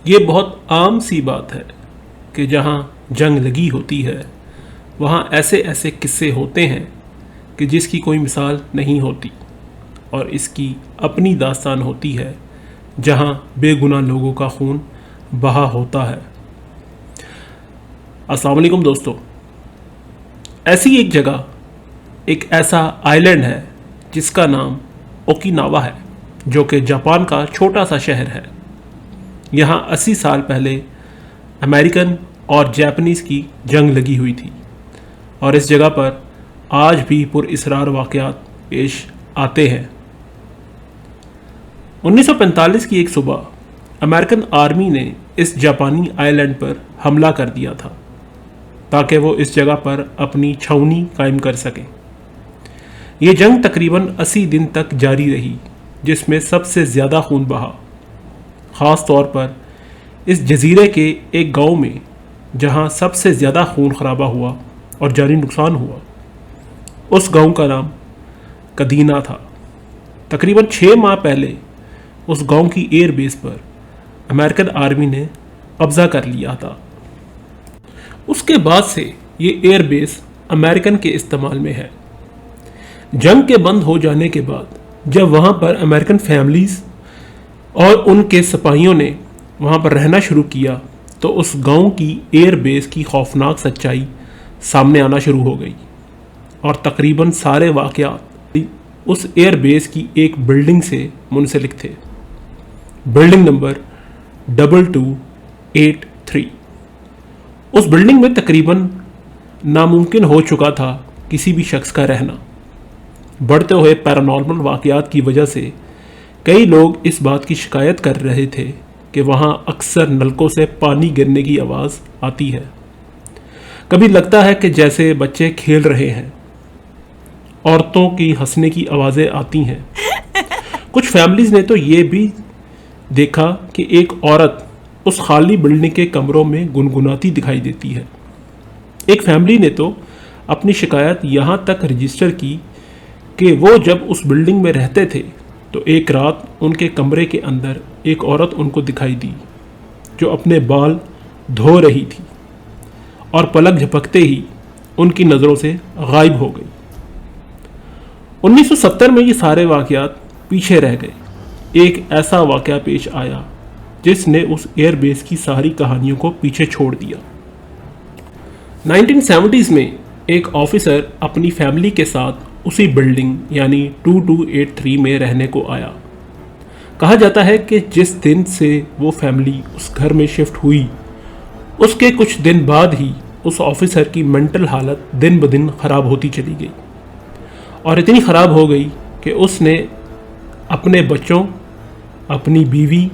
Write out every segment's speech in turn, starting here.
یہ بہت عام سی بات ہے کہ جہاں جنگ لگی ہوتی ہے وہاں ایسے ایسے قصے ہوتے ہیں کہ جس کی کوئی مثال نہیں ہوتی، اور اس کی اپنی داستان ہوتی ہے جہاں بے گناہ لوگوں کا خون بہا ہوتا ہے۔ السلام علیکم دوستو، ایسی ایک جگہ، ایک ایسا آئی لینڈ ہے جس کا نام اوکیناوا ہے، جو کہ جاپان کا چھوٹا سا شہر ہے۔ یہاں 80 سال پہلے امریکن اور جاپنیز کی جنگ لگی ہوئی تھی، اور اس جگہ پر آج بھی پر اسرار واقعات پیش آتے ہیں۔ 1945 کی ایک صبح امریکن آرمی نے اس جاپانی آئی لینڈ پر حملہ کر دیا تھا تاکہ وہ اس جگہ پر اپنی چھاؤنی قائم کر سکیں۔ یہ جنگ تقریباً 80 دن تک جاری رہی، جس میں سب سے زیادہ خون بہا، خاص طور پر اس جزیرے کے ایک گاؤں میں جہاں سب سے زیادہ خون خرابہ ہوا اور جانی نقصان ہوا۔ اس گاؤں کا نام کدینا تھا۔ تقریباً 6 ماہ پہلے اس گاؤں کی ایئر بیس پر امریکن آرمی نے قبضہ کر لیا تھا۔ اس کے بعد سے یہ ایئر بیس امریکن کے استعمال میں ہے۔ جنگ کے بند ہو جانے کے بعد جب وہاں پر امریکن فیملیز اور ان کے سپاہیوں نے وہاں پر رہنا شروع کیا تو اس گاؤں کی ایئر بیس کی خوفناک سچائی سامنے آنا شروع ہو گئی، اور تقریباً سارے واقعات اس ایئر بیس کی ایک بلڈنگ سے منسلک تھے، بلڈنگ نمبر 2283۔ اس بلڈنگ میں تقریباً ناممکن ہو چکا تھا کسی بھی شخص کا رہنا۔ بڑھتے ہوئے پیرانارمل واقعات کی وجہ سے کئی لوگ اس بات کی شکایت کر رہے تھے کہ وہاں اکثر نلکوں سے پانی گرنے کی آواز آتی ہے۔ کبھی لگتا ہے کہ جیسے بچے کھیل رہے ہیں، عورتوں کی ہنسنے کی آوازیں آتی ہیں۔ کچھ فیملیز نے تو یہ بھی دیکھا کہ ایک عورت اس خالی بلڈنگ کے کمروں میں گنگناتی دکھائی دیتی ہے۔ ایک فیملی نے تو اپنی شکایت یہاں تک رجسٹر کی کہ وہ جب اس بلڈنگ میں رہتے تھے تو ایک رات ان کے کمرے کے اندر ایک عورت ان کو دکھائی دی جو اپنے بال دھو رہی تھی، اور پلک جھپکتے ہی ان کی نظروں سے غائب ہو گئی۔ 1970 میں یہ سارے واقعات پیچھے رہ گئے۔ ایک ایسا واقعہ پیش آیا جس نے اس ایئر بیس کی ساری کہانیوں کو پیچھے چھوڑ دیا۔ 1970s میں ایک آفیسر اپنی فیملی کے ساتھ اسی بلڈنگ یعنی 2283 میں رہنے کو آیا۔ کہا جاتا ہے کہ جس دن سے وہ فیملی اس گھر میں شفٹ ہوئی، اس کے کچھ دن بعد ہی اس آفیسر کی مینٹل حالت دن بدن خراب ہوتی چلی گئی، اور اتنی خراب ہو گئی کہ اس نے اپنے بچوں، اپنی بیوی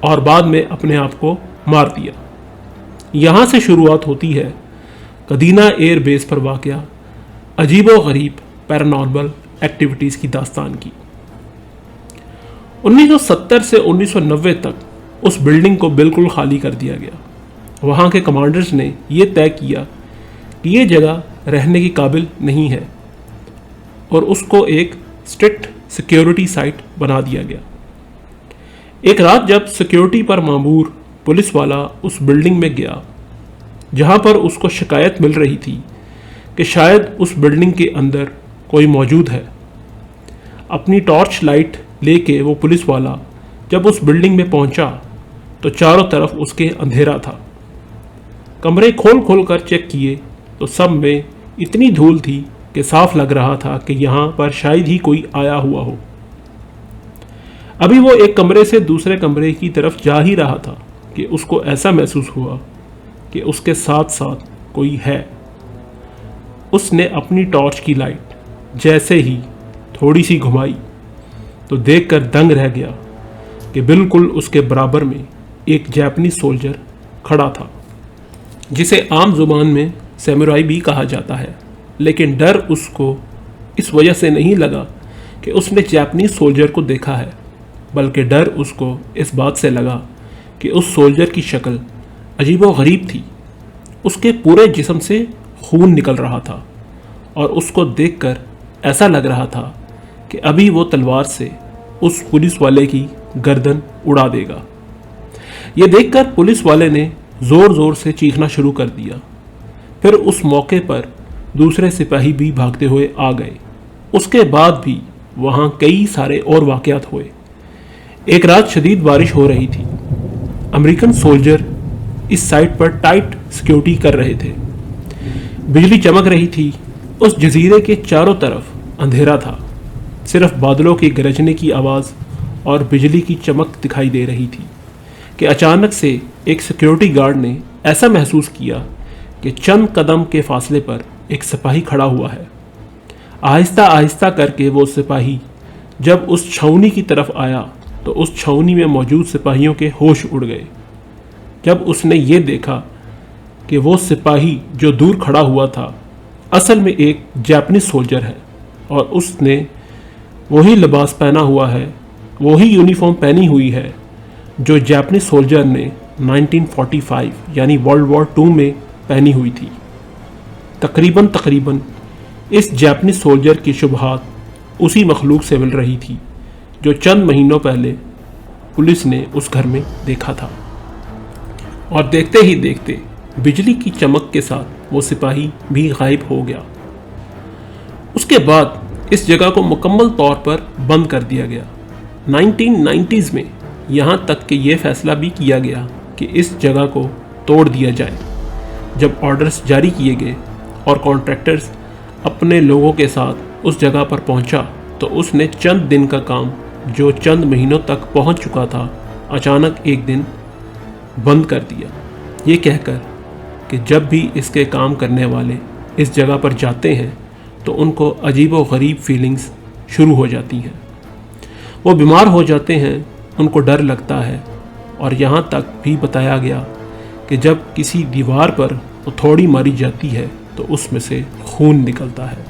اور بعد میں اپنے آپ کو مار دیا۔ یہاں سے شروعات ہوتی ہے کدینا ایئر بیس پر واقع عجیب و غریب پیرانارمل ایکٹیویٹیز کی داستان کی۔ 1970 سے 1990 تک اس بلڈنگ کو بالکل خالی کر دیا گیا۔ وہاں کے کمانڈرز نے یہ طے کیا کہ یہ جگہ رہنے کی قابل نہیں ہے، اور اس کو ایک اسٹرکٹ سیکیورٹی سائٹ بنا دیا گیا۔ ایک رات جب سیکیورٹی پر مامور پولیس والا اس بلڈنگ میں گیا جہاں پر اس کو شکایت مل رہی تھی کہ شاید اس بلڈنگ کے اندر کوئی موجود ہے، اپنی ٹارچ لائٹ لے کے وہ پولیس والا جب اس بلڈنگ میں پہنچا تو چاروں طرف اس کے اندھیرا تھا۔ کمرے کھول کھول کر چیک کیے تو سب میں اتنی دھول تھی کہ صاف لگ رہا تھا کہ یہاں پر شاید ہی کوئی آیا ہوا ہو۔ ابھی وہ ایک کمرے سے دوسرے کمرے کی طرف جا ہی رہا تھا کہ اس کو ایسا محسوس ہوا کہ اس کے ساتھ ساتھ کوئی ہے۔ اس نے اپنی ٹارچ کی لائٹ جیسے ہی تھوڑی سی گھمائی تو دیکھ کر دنگ رہ گیا کہ بالکل اس کے برابر میں ایک جاپنی سولجر کھڑا تھا، جسے عام زبان میں سامورائی بھی کہا جاتا ہے، لیکن ڈر اس کو اس وجہ سے نہیں لگا کہ اس نے جاپنی سولجر کو دیکھا ہے، بلکہ ڈر اس کو اس بات سے لگا کہ اس سولجر کی شکل عجیب و غریب تھی۔ اس کے پورے جسم سے خون نکل رہا تھا، اور اس کو دیکھ کر ایسا لگ رہا تھا کہ ابھی وہ تلوار سے اس پولیس والے کی گردن اڑا دے گا۔ یہ دیکھ کر پولیس والے نے زور زور سے چیخنا شروع کر دیا۔ پھر اس موقع پر دوسرے سپاہی بھی بھاگتے ہوئے آ گئے۔ اس کے بعد بھی وہاں کئی سارے اور واقعات ہوئے۔ ایک رات شدید بارش ہو رہی تھی۔ امریکن سولجر اس سائٹ پر ٹائٹ سیکیورٹی کر رہے تھے۔ بجلی چمک رہی تھی۔ اس جزیرے کے چاروں طرف اندھیرا تھا، صرف بادلوں کی گرجنے کی آواز اور بجلی کی چمک دکھائی دے رہی تھی کہ اچانک سے ایک سیکیورٹی گارڈ نے ایسا محسوس کیا کہ چند قدم کے فاصلے پر ایک سپاہی کھڑا ہوا ہے۔ آہستہ آہستہ کر کے وہ سپاہی جب اس چھاؤنی کی طرف آیا تو اس چھاؤنی میں موجود سپاہیوں کے ہوش اڑ گئے۔ جب اس نے یہ دیکھا کہ وہ سپاہی جو دور کھڑا ہوا تھا اصل میں ایک جاپنیز سولجر ہے، اور اس نے وہی لباس پہنا ہوا ہے، وہی یونیفارم پہنی ہوئی ہے جو جاپنیز سولجر نے 1945 یعنی ورلڈ وار 2 میں پہنی ہوئی تھی۔ تقریباً اس جاپنیز سولجر کی شبہات اسی مخلوق سے مل رہی تھی جو چند مہینوں پہلے پولیس نے اس گھر میں دیکھا تھا۔ اور دیکھتے ہی دیکھتے بجلی کی چمک کے ساتھ وہ سپاہی بھی غائب ہو گیا۔ اس کے بعد اس جگہ کو مکمل طور پر بند کر دیا گیا۔ 1990s میں یہاں تک کہ یہ فیصلہ بھی کیا گیا کہ اس جگہ کو توڑ دیا جائے۔ جب آرڈرز جاری کیے گئے اور کانٹریکٹرز اپنے لوگوں کے ساتھ اس جگہ پر پہنچا تو اس نے چند دن کا کام جو چند مہینوں تک پہنچ چکا تھا اچانک ایک دن بند کر دیا، یہ کہہ کر کہ جب بھی اس کے کام کرنے والے اس جگہ پر جاتے ہیں تو ان کو عجیب و غریب فیلنگز شروع ہو جاتی ہیں۔ وہ بیمار ہو جاتے ہیں، ان کو ڈر لگتا ہے، اور یہاں تک بھی بتایا گیا کہ جب کسی دیوار پر ہتھوڑی ماری جاتی ہے تو اس میں سے خون نکلتا ہے۔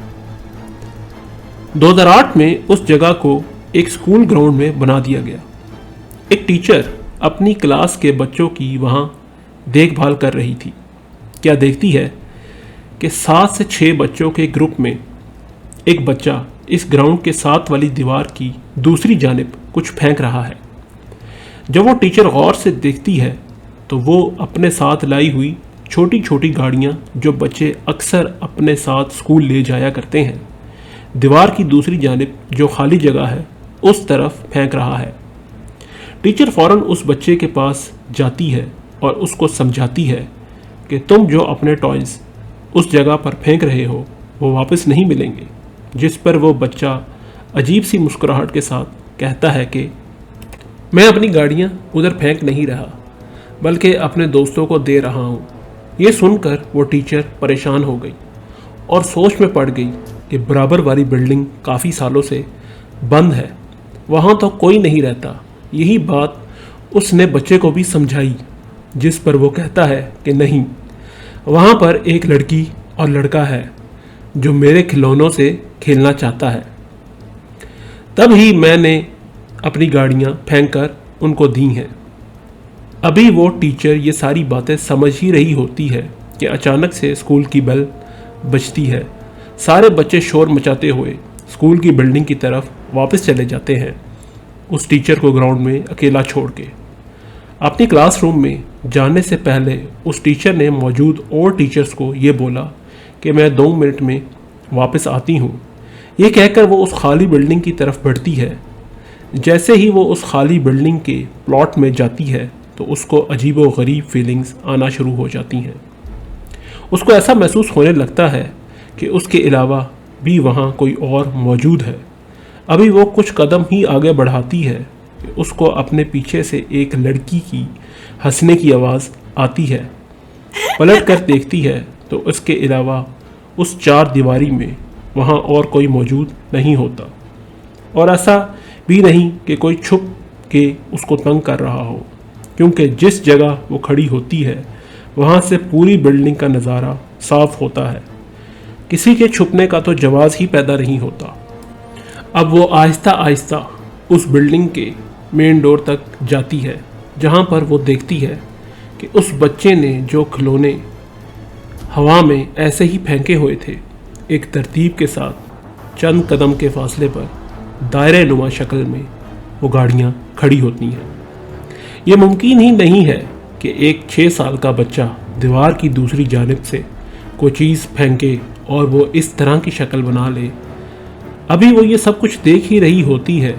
2008 میں اس جگہ کو ایک سکول گراؤنڈ میں بنا دیا گیا۔ ایک ٹیچر اپنی کلاس کے بچوں کی وہاں دیکھ بھال کر رہی تھی۔ کیا دیکھتی ہے کہ 7 سے 6 بچوں کے گروپ میں ایک بچہ اس گراؤنڈ کے ساتھ والی دیوار کی دوسری جانب کچھ پھینک رہا ہے۔ جب وہ ٹیچر غور سے دیکھتی ہے تو وہ اپنے ساتھ لائی ہوئی چھوٹی چھوٹی گاڑیاں جو بچے اکثر اپنے ساتھ اسکول لے جایا کرتے ہیں، دیوار کی دوسری جانب جو خالی جگہ ہے اس طرف پھینک رہا ہے۔ ٹیچر فوراً اس بچے کے پاس جاتی ہے اور اس کو سمجھاتی ہے کہ تم جو اپنے ٹوائز اس جگہ پر پھینک رہے ہو وہ واپس نہیں ملیں گے، جس پر وہ بچہ عجیب سی مسکراہٹ کے ساتھ کہتا ہے کہ میں اپنی گاڑیاں ادھر پھینک نہیں رہا بلکہ اپنے دوستوں کو دے رہا ہوں۔ یہ سن کر وہ ٹیچر پریشان ہو گئی اور سوچ میں پڑ گئی کہ برابر والی بلڈنگ کافی سالوں سے بند ہے، وہاں تو کوئی نہیں رہتا۔ یہی بات اس نے بچے کو بھی سمجھائی، جس پر وہ کہتا ہے کہ نہیں، وہاں پر ایک لڑکی اور لڑکا ہے جو میرے کھلونوں سے کھیلنا چاہتا ہے، تب ہی میں نے اپنی گاڑیاں پھینک کر ان کو دی ہیں۔ ابھی وہ ٹیچر یہ ساری باتیں سمجھ ہی رہی ہوتی ہے کہ اچانک سے اسکول کی بیل بجتی ہے۔ سارے بچے شور مچاتے ہوئے اسکول کی بلڈنگ کی طرف واپس چلے جاتے ہیں، اس ٹیچر کو گراؤنڈ میں اکیلا چھوڑ کے۔ اپنی کلاس روم میں جانے سے پہلے اس ٹیچر نے موجود اور ٹیچرز کو یہ بولا کہ میں 2 منٹ میں واپس آتی ہوں۔ یہ کہہ کر وہ اس خالی بلڈنگ کی طرف بڑھتی ہے۔ جیسے ہی وہ اس خالی بلڈنگ کے پلاٹ میں جاتی ہے تو اس کو عجیب و غریب فیلنگز آنا شروع ہو جاتی ہیں۔ اس کو ایسا محسوس ہونے لگتا ہے کہ اس کے علاوہ بھی وہاں کوئی اور موجود ہے۔ ابھی وہ کچھ قدم ہی آگے بڑھاتی ہے کہ اس کو اپنے پیچھے سے ایک لڑکی کی ہنسنے کی آواز آتی ہے۔ پلٹ کر دیکھتی ہے تو اس کے علاوہ اس 4 دیواری میں وہاں اور کوئی موجود نہیں ہوتا، اور ایسا بھی نہیں کہ کوئی چھپ کے اس کو تنگ کر رہا ہو، کیونکہ جس جگہ وہ کھڑی ہوتی ہے وہاں سے پوری بلڈنگ کا نظارہ صاف ہوتا ہے۔ کسی کے چھپنے کا تو جواز ہی پیدا نہیں ہوتا۔ اب وہ آہستہ آہستہ اس بلڈنگ کے مین ڈور تک جاتی ہے، جہاں پر وہ دیکھتی ہے کہ اس بچے نے جو کھلونے ہوا میں ایسے ہی پھینکے ہوئے تھے، ایک ترتیب کے ساتھ چند قدم کے فاصلے پر دائرہ نما شکل میں وہ گاڑیاں کھڑی ہوتی ہیں۔ یہ ممکن ہی نہیں ہے کہ ایک 6 سال کا بچہ دیوار کی دوسری جانب سے کوئی چیز پھینکے اور وہ اس طرح کی شکل بنا لے۔ ابھی وہ یہ سب کچھ دیکھ ہی رہی ہوتی ہے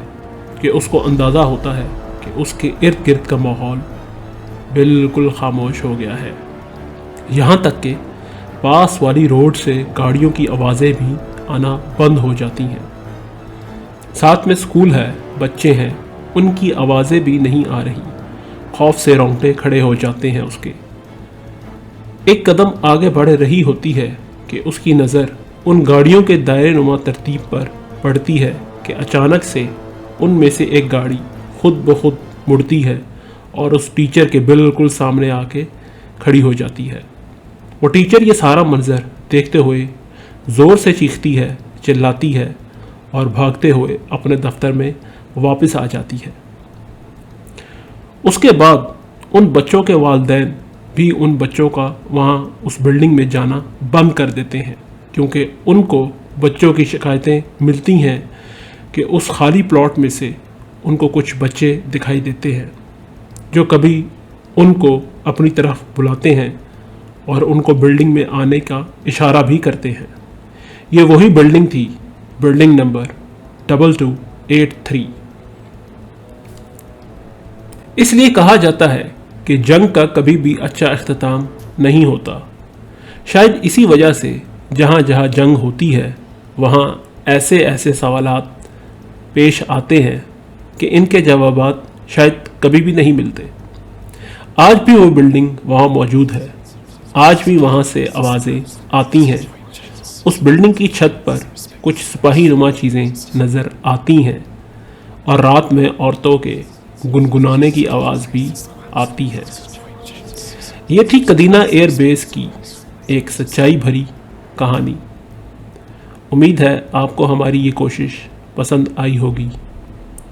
کہ اس کو اندازہ ہوتا ہے کہ اس کے ارد گرد کا ماحول بالکل خاموش ہو گیا ہے، یہاں تک کہ پاس والی روڈ سے گاڑیوں کی آوازیں بھی آنا بند ہو جاتی ہیں۔ ساتھ میں سکول ہے، بچے ہیں، ان کی آوازیں بھی نہیں آ رہی۔ خوف سے رونگٹے کھڑے ہو جاتے ہیں اس کے۔ ایک قدم آگے بڑھ رہی ہوتی ہے کہ اس کی نظر ان گاڑیوں کے دائرے نما ترتیب پر پڑتی ہے کہ اچانک سے ان میں سے ایک گاڑی خود بخود مڑتی ہے اور اس ٹیچر کے بالکل سامنے آ کے کھڑی ہو جاتی ہے۔ وہ ٹیچر یہ سارا منظر دیکھتے ہوئے زور سے چیختی ہے، چلاتی ہے اور بھاگتے ہوئے اپنے دفتر میں واپس آ جاتی ہے۔ اس کے بعد ان بچوں کے والدین بھی ان بچوں کا وہاں اس بلڈنگ میں جانا بند کر دیتے ہیں، کیونکہ ان کو بچوں کی شکایتیں ملتی ہیں کہ اس خالی پلاٹ میں سے ان کو کچھ بچے دکھائی دیتے ہیں جو کبھی ان کو اپنی طرف بلاتے ہیں اور ان کو بلڈنگ میں آنے کا اشارہ بھی کرتے ہیں۔ یہ وہی بلڈنگ تھی، بلڈنگ نمبر 2283۔ اس لیے کہا جاتا ہے کہ جنگ کا کبھی بھی اچھا اختتام نہیں ہوتا۔ شاید اسی وجہ سے جہاں جہاں جنگ ہوتی ہے وہاں ایسے سوالات پیش آتے ہیں کہ ان کے جوابات شاید کبھی بھی نہیں ملتے۔ آج بھی وہ بلڈنگ وہاں موجود ہے، آج بھی وہاں سے آوازیں آتی ہیں۔ اس بلڈنگ کی چھت پر کچھ سپاہی نما چیزیں نظر آتی ہیں اور رات میں عورتوں کے گنگنانے کی آواز بھی آتی ہے۔ یہ تھی کدینہ ایئر بیس کی ایک سچائی بھری کہانی۔ امید ہے آپ کو ہماری یہ کوشش پسند آئی ہوگی۔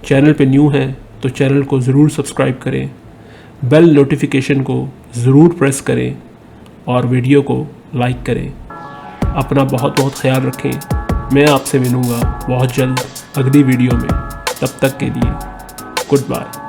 چینل پہ نیو ہیں تو چینل کو ضرور سبسکرائب کریں، بیل نوٹیفیکیشن کو ضرور پریس کریں اور ویڈیو کو لائک کریں۔ اپنا بہت خیال رکھیں۔ میں آپ سے ملوں گا بہت جلد اگلی ویڈیو میں۔ تب تک کے لیے گڈ بائے۔